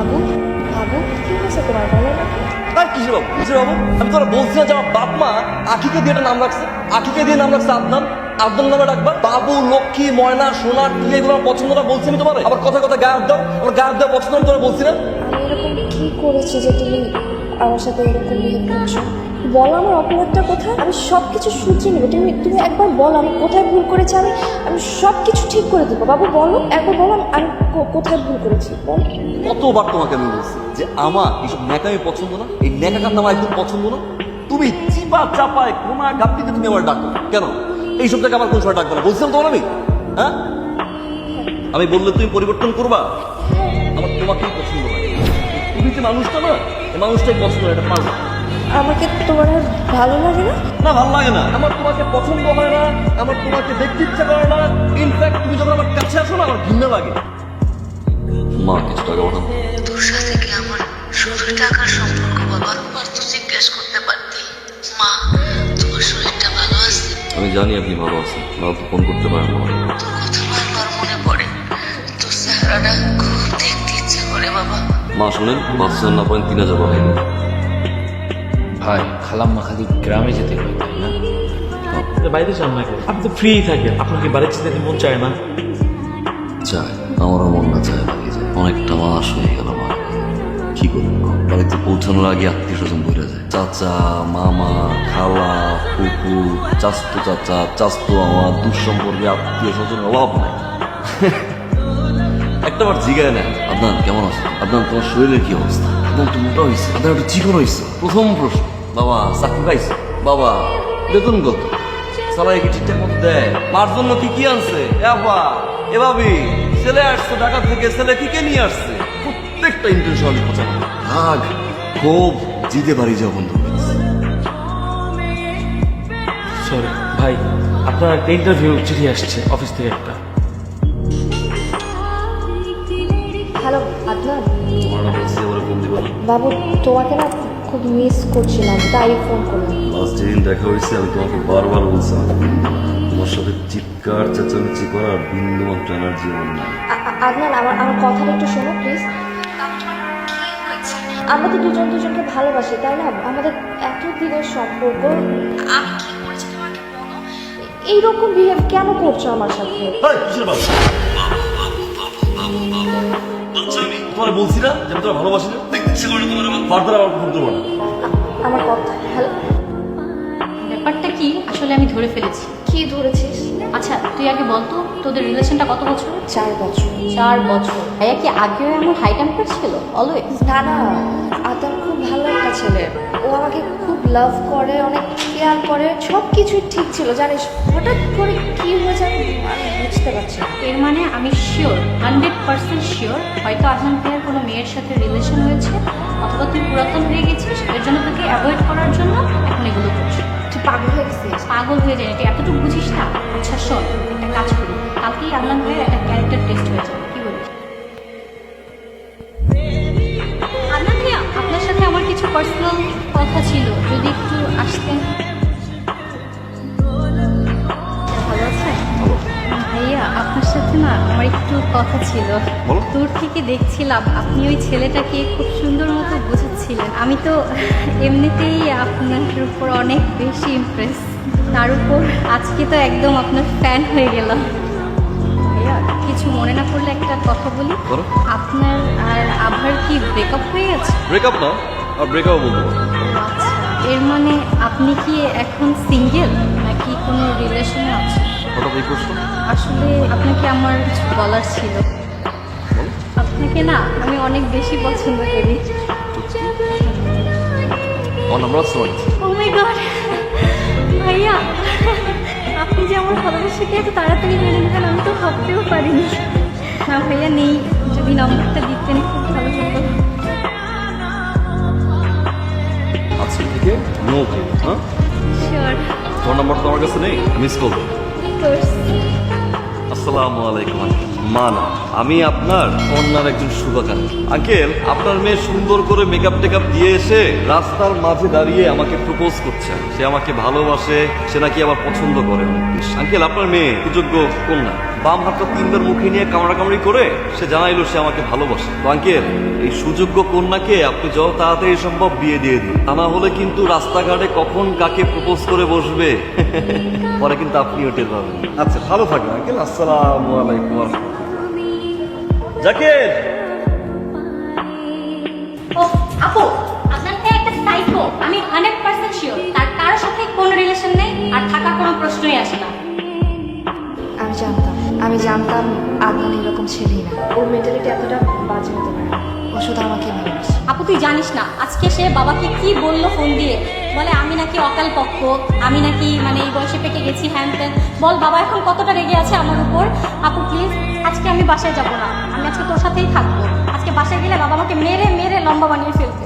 বাবু বাবু কি হয়েছে তোমার বলো না তাই কিসের বাবু কিসের বাবু? আমি তোরা বলছিলাম যে আমার বাপ মা আখিকে দিয়ে একটা নাম রাখছে, আখিকে দিয়ে নাম রাখছে আদনান, আদনান নামে ডাকবা। বাবু, লক্ষ্মী, ময়না, সোনা, টিয়া এগুলো আমার পছন্দ না বলছি আমি তোমার। আবার কথা কথা গায়েব দাও, আমার গায়েব দেওয়া পছন্দ আমি তোরা বলছি না। আমি এরকম কি করেছি যে তুমি আমার সাথে এরকম বিহেভ করছো? বলো আমার অপরাধটা কোথায়, আমি সব কিছু শুধরে নেবো। তুমি তুমি একবার বলো আমি কোথায় ভুল করেছি, আমি আমি সব কিছু ঠিক করে দেবো। বাবু বলো, একবার বলো আমি কোথায় ভুল করেছি বলো। কতবার তোমাকে আমি বলছি যে আমার এইসব ন্যাকামি পছন্দ না, এই ন্যাকা কান্না আমার একদম পছন্দ না। তুমি চিপা চাপায় কোনা গাপ্পিতে তুমি আমার ডাকো কেন? এইসব জায়গায় আমার কোন সময় ডাকবে না বলছিলাম তোমার আমি? হ্যাঁ, আমি বললে তুমি পরিবর্তন করবা? আমার তোমাকেই পছন্দ হয়। তুমি যে মানুষটা না, এই মানুষটাই পছন্দ হয়, এটা পারবা। আমাকে তোমার আর ভালো লাগে না? না, ভালো লাগে না। আমার তোমাকে পছন্দ হয় না, আমার তোমাকে দেখতে ইচ্ছা করে না। ইনফ্যাক্ট তুমি যখন আমার কাছে আসো না, আমার ঘৃণা লাগে। মা কিছু টাকা পাঠাবো। তোর সাথে কি আমার শুধু টাকার সম্পর্ক বাবা? আর তো জিজ্ঞেস করতে পারতি মা তোমার শরীরটা ভালো আছে? আমি জানি আপনি ভালো আছেন, ভালো তো ফোন করতে পারেন না। তোর কথা বারবার মনে পড়ে, তোর চেহারাটা খুব দেখতে ইচ্ছা করে বাবা। মা শোনেন, 5,000 না পয়েন্ট 3,000 পাঠাই দিন। ভাই খালাম্মা খালি গ্রামে যেতে হয় তাই না? বাইরে যান না কেন? আপনি তো ফ্রি থাকেন, আপনার কি বাড়ির যেতে মন চায় না? চায়, আমারও মন না চায় বাকি যায়। অনেকটা মাস হয়ে গেল মা, কি করবো? বাড়িতে পৌঁছানোর আগে আত্মীয় স্বজন বইরা যায়। চাচা, মামা, খালা, ফুফু, চাস্তু চাচা, চাস্তু আমার, দুঃসম্পর্কে আত্মীয় স্বজনের অভাব নাই। একটা বার জিগায় নেন, আদনান কেমন আছো? আদনান তোমার শরীরের কি অবস্থা? আদনান তুমি মোটা হয়েছে, আদনান একটু চিকন হয়েছে। প্রথম প্রশ্ন, বাবা চাকরি পাইছো? বাবা বেতন কত? সালাই কি ঠিকঠাক মতো দেয়? মার জন্য কি কি আনছে? এভাবে ছেলে আসছে ঢাকা থেকে, ছেলে কি কে নিয়ে আসছে? প্রত্যেকটা ইন্টেনশন খোঁজা রাগ খুব জিতে পারি যা বন্ধু। সরি ভাই, আপনার একটা ইন্টারভিউ চিঠি আসছে অফিস থেকে একটা। হ্যালো আদনান, তোমার না বলছি এবারে ফোন দিবা না? বাবু তোমাকে না খুব মিস করছিলাম তাই ফোন করলাম। লাস্ট যেদিন দেখা হয়েছে আমি তোমাকে বারবার বলছিলাম তোমার সাথে চিৎকার চেঁচামেচি করার বিন্দু মাত্র এনার্জি আমার নেই। আদনান আমার আমার কথাটা একটু শোনো প্লিজ। আমরা তো দুজন দুজনকে ভালোবাসি তাই না? আমাদের এত দিনের সম্পর্ক, আমি কি করেছি তোমাকে বলো? এইরকম বিহেভ কেন করছো আমার সাথে? কিসের বাবা? আমি তোমার বলছি না যে আমি তোমার ভালোবাসি না, দেখতে ইচ্ছে করে তোমার আমার ফার্দার আমার ফোন করবো না। আমার কথা হ্যালো, ব্যাপারটা কি আসলে আমি ধরে ফেলেছি। কি ধরেছিস? আচ্ছা তুই আগে বলতো তোদের রিলেশনটা কত বছর? 4 বছর। 4 বছর। ভাইয়া কি আগেও এমন হাই টেম্পার ছিল অলওয়েজ? না না, আদম খুব ভালো একটা ছেলে। ও আমাকে খুব লাভ করে, অনেক কেয়ার করে, সব কিছুই ঠিক ছিল জানিস। হঠাৎ করে কি হয়েছে আমি বুঝতে পারছি না। এর মানে আমি শিওর 100% শিওর হয়তো আজম ভাইয়ের কোনো মেয়ের সাথে রিলেশন হয়েছে, অথবা তুই পুরাতন হয়ে গেছিস, এর জন্য তোকে অ্যাভয়েড করার জন্য এখন এগুলো করছিস। তুই পাগল হয়ে গেছিস? পাগল হয়ে যায় তুই এতটুকু বুঝিস না? আচ্ছা শোন, একটা কাজ করি, কালকেই আদনান ভাইয়ের একটা ক্যারেক্টার টেস্ট হয়ে যাবে, কি বলিস? আদনান ভাইয়া, আপনার সাথে আমার কিছু পার্সোনাল কথা ছিল, যদি একটু আসতেন। ভালো আছেন? ভাইয়া আপনার সাথে না আমার একটু কথা ছিল। বলো। দূর থেকে দেখছিলাম আপনি ওই ছেলেটাকে খুব সুন্দর মতো বোঝাচ্ছিলেন। আমি তো এমনিতেই আপনার উপর অনেক বেশি ইমপ্রেস, তার উপর আজকে তো একদম আপনার ফ্যান হয়ে গেলাম। ভাইয়া কিছু মনে না করলে একটা কথা বলি। করো। আপনার আর আভার কি ব্রেকআপ হয়ে গেছে? ব্রেকআপ না, আর ব্রেকআপ বলবো না। আচ্ছা, এর মানে আপনি কি এখন সিঙ্গেল নাকি কোনো রিলেশনে আছেন? হঠাৎ এই প্রশ্ন? আসলে আপনাকে আমার কিছু বলার ছিল। আপনাকে না আমি অনেক বেশি পছন্দ করি। আমার নাম্বার আছে তোমার কাছে? ও মাই গড ভাইয়া, আপনি যে আমার ভালোবাসাকে এত তাড়াতাড়ি মেনে নেবেন আমি তো ভাবতেও পারিনি। না ভাইয়া নেই, যদি নাম্বারটা দিতেন খুব ভালো হতো। আজকে থেকে নো কল, হ্যাঁ? শিওর। তোমার নাম্বার তো আমার কাছে নেই, মিস কল। কোর্স। আসসালামু আলাইকুম আন্টি। মা না, আমি আপনার কন্যার একজন শুভাকাঙ্ক্ষী। আঙ্কেল, আপনার মেয়ে সুন্দর করে মেকআপ টেকআপ দিয়ে এসে রাস্তার মাঝে দাঁড়িয়ে আমাকে প্রপোজ করছে। সে আমাকে ভালোবাসে, সে নাকি আবার পছন্দ করে অনেক বেশি। আঙ্কেল, আপনার মেয়ে সুযোগ্য কন্যা, বাম হাতটা 3 বার মুখে নিয়ে কামড়াকামড়ি করে সে জানাইলো সে আমাকে ভালোবাসে। তো আঙ্কেল, এই সুযোগ্য কন্যাকে আপনি যত তাড়াতাড়ি সম্ভব বিয়ে দিয়ে দিন, তা না হলে কিন্তু রাস্তাঘাটে কখন কাকে প্রপোজ করে বসবে পরে কিন্তু আপনিও টের পাবেন। আচ্ছা, ভালো থাকবেন আঙ্কেল। আসসালামু আলাইকুম। জাকির, ও আপু, আপনার মেয়ে একটা সাইকো। আমি 100% শিওর তার কারোর সাথে কোনো রিলেশন নেই আর থাকার কোনো প্রশ্নই আসে না। আমি জানতাম আদনান এরকম ছেলেই না, ওর মেন্টালিটি এতটা বাজে হতে পারে। ও শুধু আমাকে ভালোবাসে। আপু তুই জানিস না আজকে সে বাবাকে কি বললো ফোন দিয়ে, বলে আমি নাকি অকাল পক্ষ, আমি নাকি মানে এই বয়সে পেকে গেছি, হ্যান ত্যান। বল বাবা এখন কতটা রেগে আছে আমার উপর। আপু প্লিজ, আজকে আমি বাসায় যাব না, আমি আজকে তোর সাথেই থাকবো। আজকে বাসায় গেলে বাবা আমাকে মেরে মেরে লম্বা বানিয়ে ফেলবে।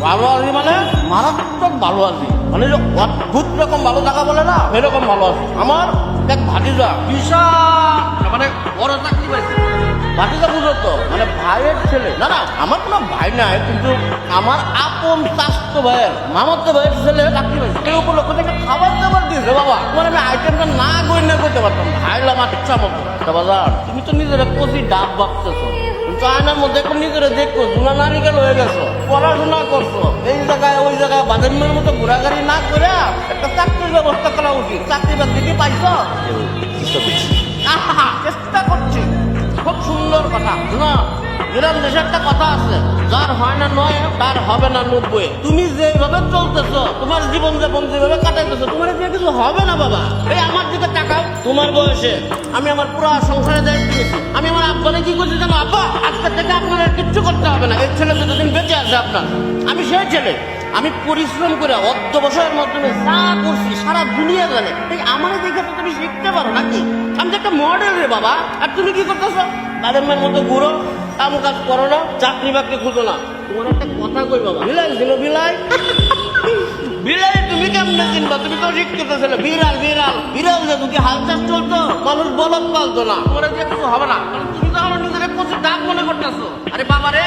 ভালো আছি মানে মারাত্মক ভালো আছি, মানে যে অদ্ভুত রকম ভালো থাকা বলে না, এরকম ভালো আছি। আমার এক ভাতিজা বিশাল মানে বড় চাকরি পাইছে। ভাতিজা বুঝো তো, মানে ভাইয়ের ছেলে, না না আমার কোনো ভাই নাই, কিন্তু আমার আপন চাস্ত ভাইয়ের মামাতো ভাইয়ের ছেলে চাকরি পাইছে। এই উপলক্ষে থেকে খাবার দাবার দিয়েছে বাবা। মানে আমি আইটেমটা না করে না করতে পারতাম, খাইলাম ইচ্ছা মতো। বাজার তুমি তো নিজের কচি ডাব ভাবতেছো, কিন্তু আয়নার মধ্যে এখন নিজেরা দেখো জুনা নারিকেল হয়ে গেছো, পড়াশোনা করছো, এই জায়গায় ওই জায়গায় বাজারের মতো ঘোরাঘুরি না করে একটা চাকরির ব্যবস্থা করা উচিত। চাকরি বাকরি কি পাইছো? চেষ্টা করছি, খুব সুন্দর কথা। শোনা, গ্রাম দেশে একটা কথা আছে, যার হয় না 9 তার হবে না 90। তুমি যেভাবে চলতেছো, তোমার জীবন যাপন যেভাবে কাটাইতেছো, তোমার দিয়ে কিছু হবে না বাবা। এই আমার দিকে তাকাও, তোমার বয়সে আমি আমার পুরো সংসারে দায়িত্ব নিয়েছি। আমি আমার আব্বারে কি করছি জানো? আব্বা, আজকে থেকে আপনার আর কিচ্ছু করতে হবে না, এই ছেলে যতদিন বেঁচে আছে আপনার, আমি সেই ছেলে। আমি পরিশ্রম করে অধ্যবসায়ের মাধ্যমে যা করছি সারা দুনিয়া জানে। এই আমার দেখে তো তুমি শিখতে পারো নাকি? আমি তো একটা মডেল রে বাবা। আর তুমি কি করতেছো? বাদের মেয়ের মতো ঘুরো, কাম কাজ করো না, চাকরি বাকরি খুঁজো না। তোমার একটা কথা কই বাবা, বিলাই ছিল বিলাই বিলাই তুমি কেমনে চিনবা? তুমি তো শিখতে ছিল বিড়াল বিড়াল বিড়াল যে তুমি হাল চাষ চলতো, মানুষ বলদ পালতো না। তোমার যে কিছু হবে না, কারণ তুমি তো আমার নিজের প্রচুর ডাক মনে করতেছো। আরে বাবা রে,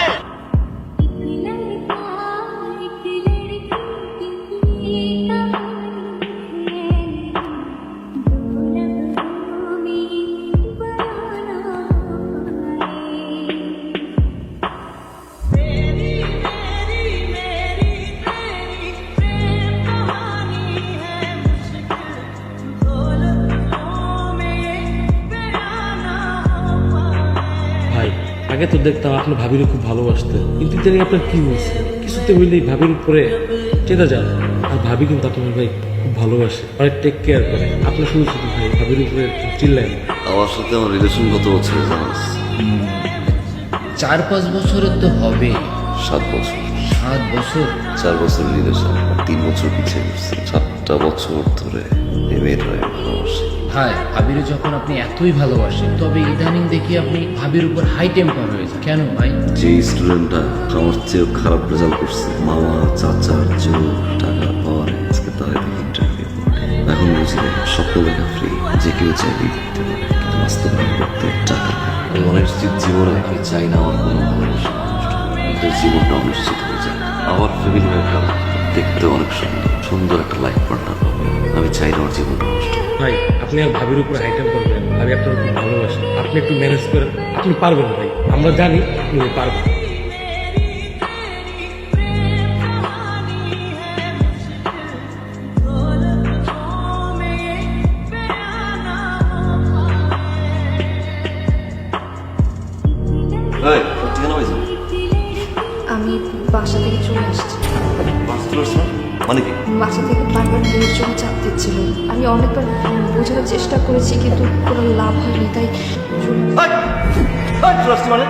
ভাই, আগে তো দেখতাম আপনি ভাবিরও খুব ভালোবাসতেন, কিন্তু ইদানিং আপনার কি হয়েছে? কিছুতে হইলেই ভাবির উপরে চেতা যান। আর ভাবি কিন্তু আপনার ভাই খুব ভালোবাসে, অনেক টেক কেয়ার করে। আপনি শুধু শুধু ভাই ভাবির উপরে চিল্লেন। আমার সাথে আমার রিলেশন কত বছর জানাস? 4-5 বছরের তো হবে। 7 বছর। 7 বছর? 4 বছর রিলেশন, 3 বছর পিছিয়ে গেছে। 7টা বছর ধরে এই মেয়েটাই ভালোবাসে। ভাই, ভাবির যখন আপনি এতই ভালোবাসেন, তবে ইদানিং দেখি আপনি ভাবির উপর হাই টেম্পার হয়েছে কেন ভাই? যে স্টুডেন্টটা আমার চেয়েও খারাপ রেজাল্ট করছে, মামা চাচার জোর টাকা পাওয়ার, আজকে তাদের ইন্টারভিউ। এখন বুঝি স্বপ্ন দেখা ফ্রি, যে কেউ চাইলেই দেখতে পারে, কিন্তু বাস্তবায়ন করতে টাকা। আমি অনিশ্চিত জীবনে আমি চাই না আমার কোনো ভালোবাসা নষ্ট হোক। কিন্তু জীবনটা অনিশ্চিত হয়ে যায়। আমার ফ্যামিলি ব্যাকগ্রাউন্ড দেখতে অনেক সুন্দর, সুন্দর একটা লাইফ পার্টনার হবে। আমি চাই না আমার জীবন নষ্ট হোক। ভাই, আপনি আর ভাবির উপর হাইটাম করবেন, ভাবি আপনার খুব ভালোবাসেন। আপনি একটু ম্যানেজ করেন, আপনি পারবেন ভাই, আমরা জানি আপনি পারবেন। আমি বাসা থেকে চলে আসছি। মানে কি? বাসা থেকে বারবার বিয়ের জন্য চাপ দিচ্ছিল। আমি অনেকবার বোঝানোর চেষ্টা করেছি, কিন্তু কোনো লাভ হয়নি, তাই চলে আসছি মানে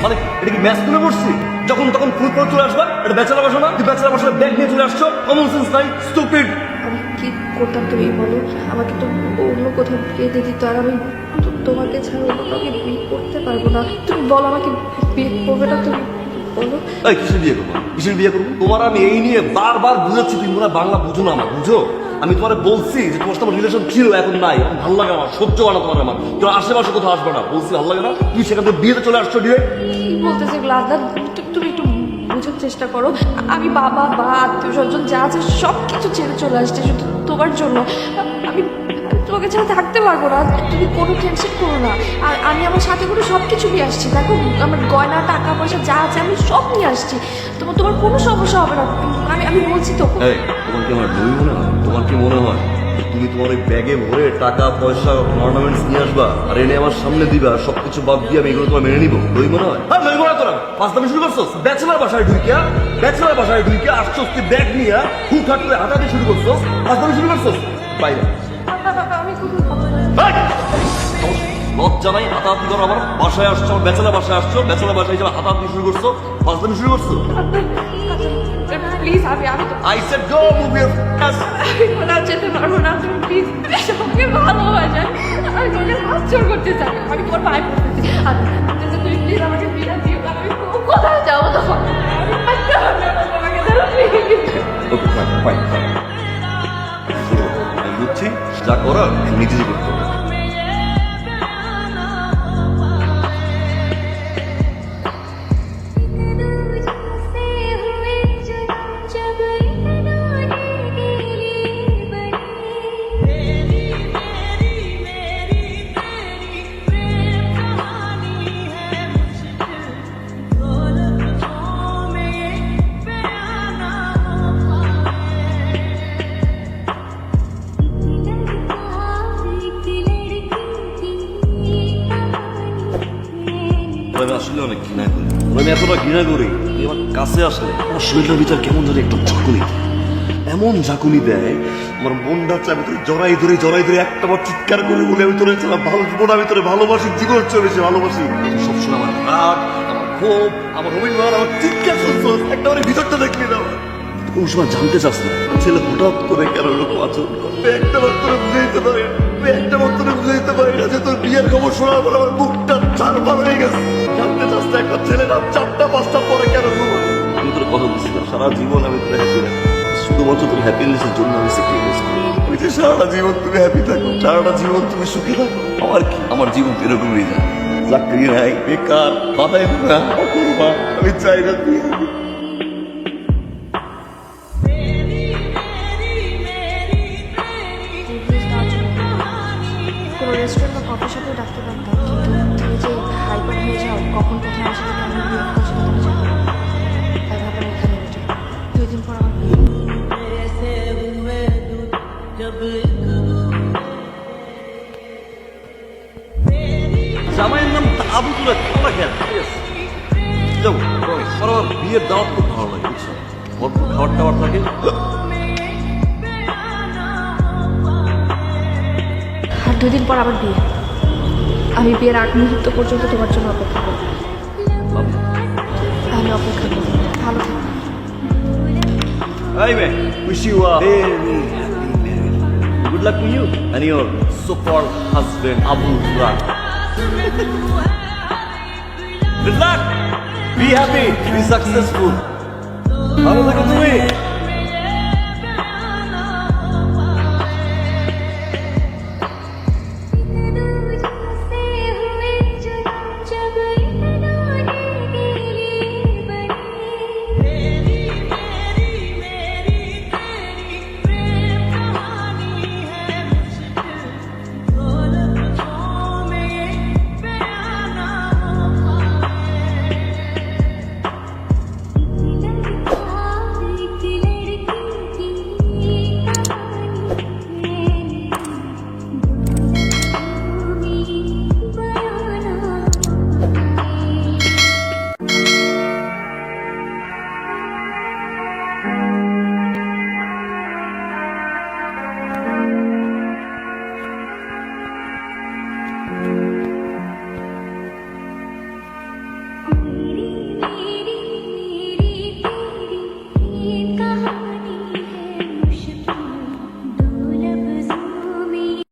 মানে এটা কি ম্যাচ তুলে পড়ছি? যখন তখন ফুল করে চলে আসবা, এটা ব্যাচেলার বাসা না? তুই ব্যাচেলার বাসায় ব্যাগ নিয়ে চলে আসছো, কমন সেন্স নাই, স্টুপিড। আমি কি করতাম তুমি বলো? আমাকে তো অন্য কোথাও বিয়ে দিয়ে দিত, আর আমি তোমাকে ছাড়া অন্য কাউকে বিয়ে করতে পারবো না। তুমি বলো আমাকে বিয়ে করবে না? তুমি বলো। এই কিসের বিয়ে করবো? কিসের বিয়ে করবো? তোমার আমি এই নিয়ে বারবার বুঝাচ্ছি, তুমি মনে হয় বাংলা বুঝো না আমার, বুঝো? আমি তোমার বলছি যে তোমার সাথে আমার রিলেশন ছিল, এখন নাই, এখন ভালো লাগে আমার, সহ্য হয় না তোমার আমার, তোমার আশেপাশে কোথাও আসবে না, বলছি ভালো লাগে না, তুমি সেখান থেকে বিয়েতে চলে আসছো ডিরেক্ট। কি বলতেছে এগুলো আদার? তুমি একটু বোঝার চেষ্টা করো। আমি বাবা বা আত্মীয় স্বজন যা আছে সব কিছু ছেড়ে চলে আসছে শুধু তোমার জন্য। আমি তোমাকে ছাড়া থাকতে পারবো না, তুমি কোনো টেনশন করো না। আর আমি আমার সাথে করে সব কিছু নিয়ে আসছি, দেখো আমার গয়না টাকা পয়সা যা আছে আমি সব নিয়ে আসছি। তোমার কোনো সমস্যা হবে না, আমি বলছি তো। এই তোমার কি আমার বই মনে হয়? তোমার কি মনে হয় যে তুমি তোমার ওই ব্যাগে ভরে টাকা পয়সা অর্নামেন্টস নিয়ে আসবা আর এনে আমার সামনে দিবা, সবকিছু বাদ দিয়ে আমি এগুলো তোমার মেনে নিবো? বই মনে হয়? হ্যাঁ বই মনে হয় তোরা পাঁচদামি শুরু করছো ব্যাচেলার বাসায় ঢুইকা, ব্যাচেলার বাসায় ঢুইকা আসছো ব্যাগ নিয়ে হুটহাট করে হাঁটাতে শুরু করছো, পাঁচদামি শুরু করছো বাইরে। আমি কোনো লজ্জা নাই? হাতাহাতি করো, আমার বাসায় আসছো, আমার ব্যাচেলার বাসায় আসছো, ব্যাচেলার বাসায় হিসেবে হাতাহাতি শুরু করছো, পাঁচদামি শুরু করছো। প্লিজ আমি তো I said go move your ass. আমি কোথাও যেতে পারবো না। তুমি প্লিজ আমাকে ভালোবাসা, আমি তোমাকে হাতছড় করতে চাই, আমি তোমার পায়ে পড়তেছি। আর তুমি প্লিজ আমাকে বিনা দিও, আমি কোথাও যাবো তখন আমি থাকতে হবে না তোমাকে, ধরো প্লিজ। Okay, fine. আমি বুঝছি, যা করার নিজেই করতে হবে। আমি আসলে অনেক ঘৃণা করি, আমি এতটা ঘৃণা করি, তুই আমার কাছে আসলে আমার শরীরের ভিতর কেমন ধরে একটু ঝাঁকুনি, এমন ঝাঁকুনি দেয় আমার মনটা চায় আমি তোর জড়াই ধরে একটা বার চিৎকার করে বলে আমি তোর ভালো, আমি তোর ভালোবাসি, জীবনের চেয়ে বেশি ভালোবাসি। সবসময় আমার রাগ, আমার ক্ষোভ, আমার অভিমান, আমার চিৎকার শুনছো, একটা বারে ভিতরটা দেখবি না। কোন সময় জানতে চাস না ছেলে হঠাৎ করে কেন এরকম আচরণ করবে, একটা বার তোর বুঝাইতে পারে, একটা বার তোর বুঝাইতে পারি না যে তোর বিয়ের খবর শোনার পর আমার বুকটা ছাড়বার হয়ে গেছে। জানতে চাস না একটা ছেলে রাত 4টা 5টা পরে কেন ঘুমায়? আমি তোর কথা বুঝছিলাম, সারা জীবন আমি তোর হ্যাপি রাখি, শুধুমাত্র তোর হ্যাপিনেসের জন্য আমি স্যাক্রিফাইস করি। আমি যে সারাটা জীবন তুমি হ্যাপি থাকো, সারাটা জীবন তুমি সুখে থাকো, আমার কি? আমার জীবন তো এরকমই যায়, চাকরি নাই, বেকার, বাধাই না, অকর্মা, আমি চাই না তুই happy। কোনো রেস্টুরেন্ট বা কফি শপে ডাকতে পারতাম, কিন্তু তুমি যে হাইপার হয়ে যাও, কখন কোথায় আমার সাথে কেমন বিহেভ করো সেটা তুমি জানো না। তাই ভাবলাম এখানে উঠে 2 দিন পর আমার বিয়ে। জামাইয়ের নাম আবু তুলে তোমরা খেয়াল যাও, আমার বিয়ের দাওয়াত খুব ভালো লাগে, বুঝছো? ভরপুর খাবার টাবার থাকে। আর 2 দিন পর আবার বিয়ে। আমি বিয়ের আগ মুহূর্ত পর্যন্ত তোমার জন্য অপেক্ষা করবো। আমি অপেক্ষা করবো, ভালো থাকো। Hey man, wish you a very happy marriage. Good luck to you and your so-called husband Abu Turan. Good luck. Be happy. Be successful. ভালো থাকো তুমি।